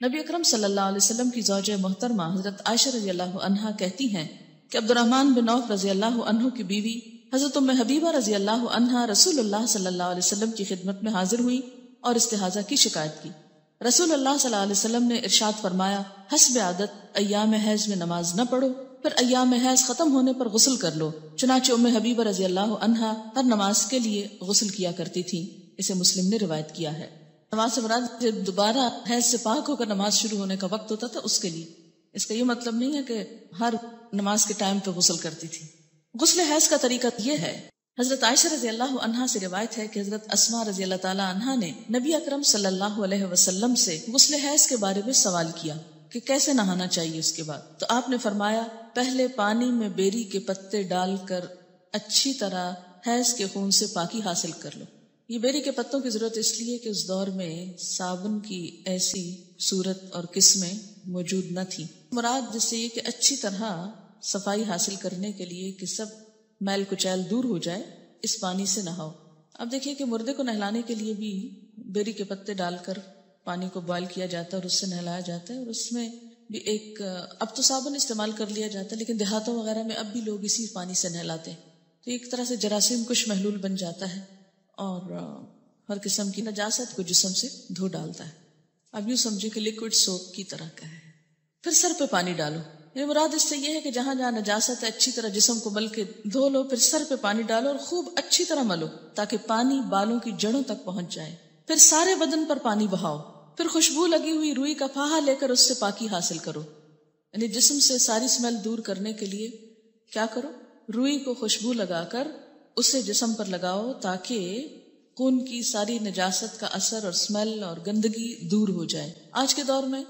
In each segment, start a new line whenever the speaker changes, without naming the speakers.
نبی اکرم صلی اللہ علیہ وسلم کی زوجہ محترمہ حضرت عائشہ رضی اللہ عنہا کہتی ہیں کہ عبد الرحمن بن عوف رضی اللہ عنہ کی بیوی حضرت ام حبیبہ رضی اللہ عنہا رسول اللہ صلی اللہ علیہ وسلم کی خدمت میں حاضر ہوئی اور استحاضہ کی شکایت کی۔ رسول اللہ صلی اللہ علیہ وسلم نے ارشاد فرمایا، حسب عادت ایام حیض میں نماز نہ پڑھو، پھر ایام حیض ختم ہونے پر غسل کر لو۔ چنانچہ ام حبیبہ رضی اللہ عنہا ہر نماز کے لیے غسل کیا کرتی تھی۔ اسے مسلم نے روایت کیا ہے۔ نماز سے مراد جب دوبارہ حیض سے پاک ہو کر نماز شروع ہونے کا وقت ہوتا تھا اس کے لیے، اس کا یہ مطلب نہیں ہے کہ ہر نماز کے ٹائم پہ غسل کرتی تھی۔ غسل حیض کا طریقہ یہ ہے، حضرت عائشہ رضی اللہ عنہا سے روایت ہے کہ حضرت اسماء رضی اللہ تعالی عنہا نے نبی اکرم صلی اللہ علیہ وسلم سے غسل حیض کے بارے میں سوال کیا کہ کیسے نہانا چاہیے اس کے بعد، تو آپ نے فرمایا پہلے پانی میں بیری کے پتے ڈال کر اچھی طرح حیض کے خون سے پاکی حاصل کر لو۔ یہ بیری کے پتوں کی ضرورت اس لیے کہ اس دور میں صابن کی ایسی صورت اور قسمیں موجود نہ تھی۔ مراد جس سے یہ کہ اچھی طرح صفائی حاصل کرنے کے لیے کہ سب میل کچیل دور ہو جائے، اس پانی سے نہاؤ۔ اب دیکھیے کہ مردے کو نہلانے کے لیے بھی بیری کے پتے ڈال کر پانی کو بوائل کیا جاتا ہے اور اس سے نہلایا جاتا ہے، اور اس میں بھی ایک اب تو صابن استعمال کر لیا جاتا ہے، لیکن دیہاتوں وغیرہ میں اب بھی لوگ اسی پانی سے نہلاتے ہیں، تو ایک طرح سے جراثیم کش محلول بن جاتا ہے اور ہر قسم کی نجاست کو جسم سے دھو ڈالتا ہے۔ اب یوں سمجھے کہ لیکوڈ سوپ کی طرح کا ہے۔ پھر سر پہ پانی ڈالو، یہ مراد اس سے یہ ہے کہ جہاں جہاں نجاست ہے اچھی طرح جسم کو مل کے دھو لو، پھر سر پہ پانی ڈالو اور خوب اچھی طرح ملو تاکہ پانی بالوں کی جڑوں تک پہنچ جائے۔ پھر سارے بدن پر پانی بہاؤ، پھر خوشبو لگی ہوئی روئی کا پھاہا لے کر اس سے پاکی حاصل کرو، یعنی جسم سے ساری اسمیل دور کرنے کے لیے کیا کرو، روئی کو خوشبو لگا کر اسے جسم پر لگاؤ تاکہ خون کی ساری نجاست کا اثر اور اسمیل اور گندگی دور ہو جائے۔ آج کے دور میں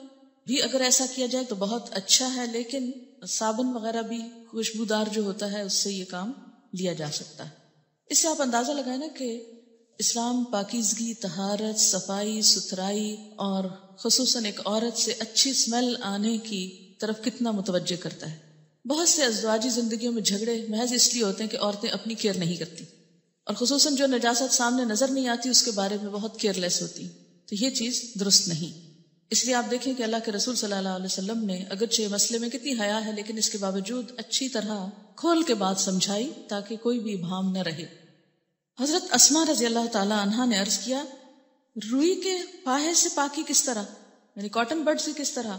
بھی اگر ایسا کیا جائے تو بہت اچھا ہے، لیکن صابن وغیرہ بھی خوشبودار جو ہوتا ہے اس سے یہ کام لیا جا سکتا ہے۔ اس سے آپ اندازہ لگائیں نا کہ اسلام پاکیزگی، طہارت، صفائی ستھرائی اور خصوصاً ایک عورت سے اچھی اسمیل آنے کی طرف کتنا متوجہ کرتا ہے۔ بہت سے ازدواجی زندگیوں میں جھگڑے محض اس لیے ہوتے ہیں کہ عورتیں اپنی کیئر نہیں کرتی، اور خصوصاً جو نجاست سامنے نظر نہیں آتی اس کے بارے میں بہت کیئر لیس ہوتی، تو یہ چیز درست نہیں۔ اس لیے آپ دیکھیں کہ اللہ کے رسول صلی اللہ علیہ وسلم نے اگرچہ مسئلے میں کتنی حیا ہے لیکن اس کے باوجود اچھی طرح کھول کے بات سمجھائی تاکہ کوئی بھی ابہام نہ رہے۔ حضرت اسماء رضی اللہ تعالی عنہا نے عرض کیا، روئی کے پاہے سے پاکی کس طرح، یعنی کاٹن بڈ سے کس طرح؟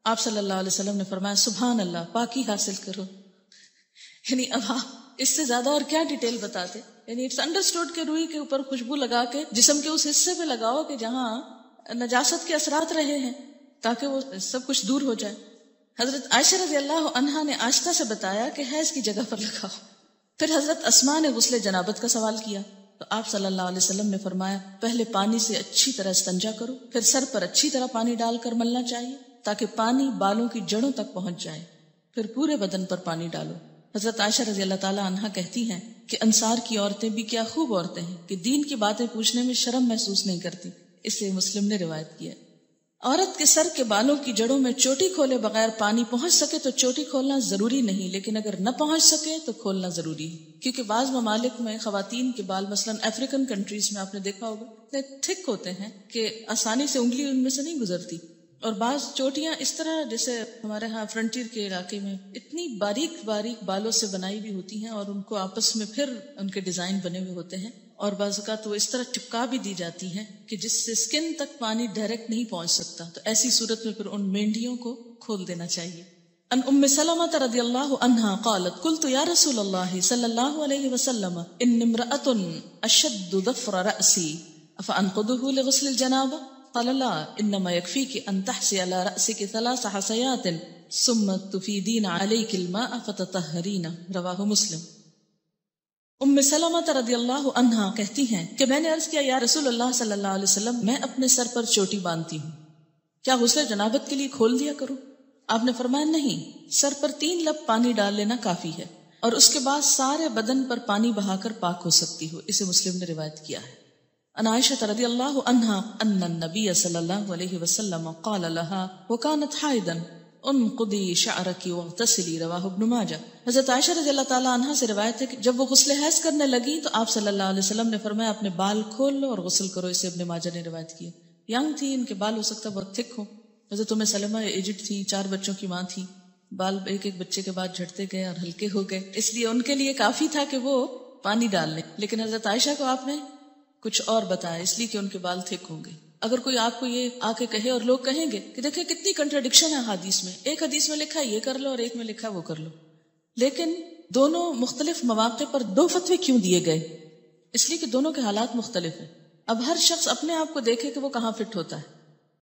آپ صلی اللہ علیہ وسلم نے فرمایا سبحان اللہ، پاکی حاصل کرو۔ یعنی اب آپ اس سے زیادہ اور کیا ڈیٹیل بتاتے، یعنی اٹس انڈرسٹوڈ کہ روئی کے اوپر خوشبو لگا کے جسم کے اس حصے پہ لگاؤ کہ جہاں نجاست کے اثرات رہے ہیں تاکہ وہ سب کچھ دور ہو جائے۔ حضرت عائشہ رضی اللہ عنہا نے آشتا سے بتایا کہ حیض کی جگہ پر لگاؤ۔ پھر حضرت اسماء نے غسل جنابت کا سوال کیا تو آپ صلی اللہ علیہ وسلم نے فرمایا پہلے پانی سے اچھی طرح استنجا کرو، پھر سر پر اچھی طرح پانی ڈال کر ملنا چاہیے تاکہ پانی بالوں کی جڑوں تک پہنچ جائے، پھر پورے بدن پر پانی ڈالو۔ حضرت عائشہ رضی اللہ تعالی عنہا کہتی ہیں کہ انصار کی عورتیں بھی کیا خوب عورتیں ہیں کہ دین کی باتیں پوچھنے میں شرم محسوس نہیں کرتی، اسے مسلم نے روایت کیا۔ عورت کے سر کے بالوں کی جڑوں میں چوٹی کھولے بغیر پانی پہنچ سکے تو چوٹی کھولنا ضروری نہیں، لیکن اگر نہ پہنچ سکے تو کھولنا ضروری ہے، کیونکہ بعض ممالک میں خواتین کے بال مثلاً افریقن کنٹریز میں آپ نے دیکھا ہوگا اتنے تھک ہوتے ہیں کہ آسانی سے انگلی ان میں سے نہیں گزرتی، اور بعض چوٹیاں اس طرح جیسے ہمارے ہاں فرنٹیر کے علاقے میں اتنی باریک باریک بالوں سے بنائی بھی ہوتی ہیں اور ان کو آپس میں پھر ان کے ڈیزائن بنے ہوئے ہوتے ہیں، اور بعض اوقات وہ اس طرح چپکا بھی دی جاتی ہیں کہ جس سے سکن تک پانی ڈائریکٹ نہیں پہنچ سکتا، تو ایسی صورت میں پھر ان مینڈیوں کو کھول دینا چاہیے۔ ان ام سلمہ رضی اللہ عنہا قالت قلت یا رسول اللہ صلی اللہ علیہ وسلم ان امرأۃ اشد ظفر رأسی افانقضه لغسل الجنابہ قال لا انما يكفيك ان تحسي على رأسك 3 حسيات ثم تفيدين عليك الماء فتطهرين رواہ مسلم۔ ام سلمہ رضی اللہ عنہا کہتی ہیں کہ میں نے عرض کیا یا رسول اللہ صلی اللہ علیہ وسلم میں اپنے سر پر چوٹی باندھتی ہوں، کیا غسل جنابت کے لیے کھول دیا کروں؟ آپ نے فرمایا نہیں، سر پر 3 لب پانی ڈال لینا کافی ہے اور اس کے بعد سارے بدن پر پانی بہا کر پاک ہو سکتی ہو، اسے مسلم نے روایت کیا ہے۔ ان عائشہ رضی اللہ عنہا ان النبی صلی اللہ علیہ وسلم قال لها وكانت حائضا انقضی شعرکی واغتسلی رواہ ابن ماجہ۔ حضرت عائشہ رضی اللہ تعالی عنہا سے روایت ہے کہ جب وہ غسل حیض کرنے لگی تو آپ صلی اللہ علیہ وسلم نے فرمایا اپنے بال کھول لو اور غسل کرو، اسے ابن ماجہ نے روایت کی۔ ینگ تھی، ان کے بال ہو سکتا ہے بہت تھک ہو، حضرت ام سلمہ ایجڈ تھی، 4 بچوں کی ماں تھی، بال ایک ایک بچے کے بعد جھڑتے گئے اور ہلکے ہو گئے، اس لیے ان کے لیے کافی تھا کہ وہ پانی ڈال لیں. لیکن حضرت عائشہ کو آپ نے کچھ اور بتایا، اس لیے کہ ان کے بال تھک ہوں گے. اگر کوئی آپ کو یہ آ کے کہے اور لوگ کہیں گے کہ دیکھیں کتنی کنٹراڈکشن ہے حدیث میں، ایک حدیث میں لکھا یہ کر لو اور ایک میں لکھا وہ کر لو، لیکن دونوں مختلف مواقع پر 2 فتوے کیوں دیے گئے؟ اس لیے کہ دونوں کے حالات مختلف ہیں. اب ہر شخص اپنے آپ کو دیکھے کہ وہ کہاں فٹ ہوتا ہے.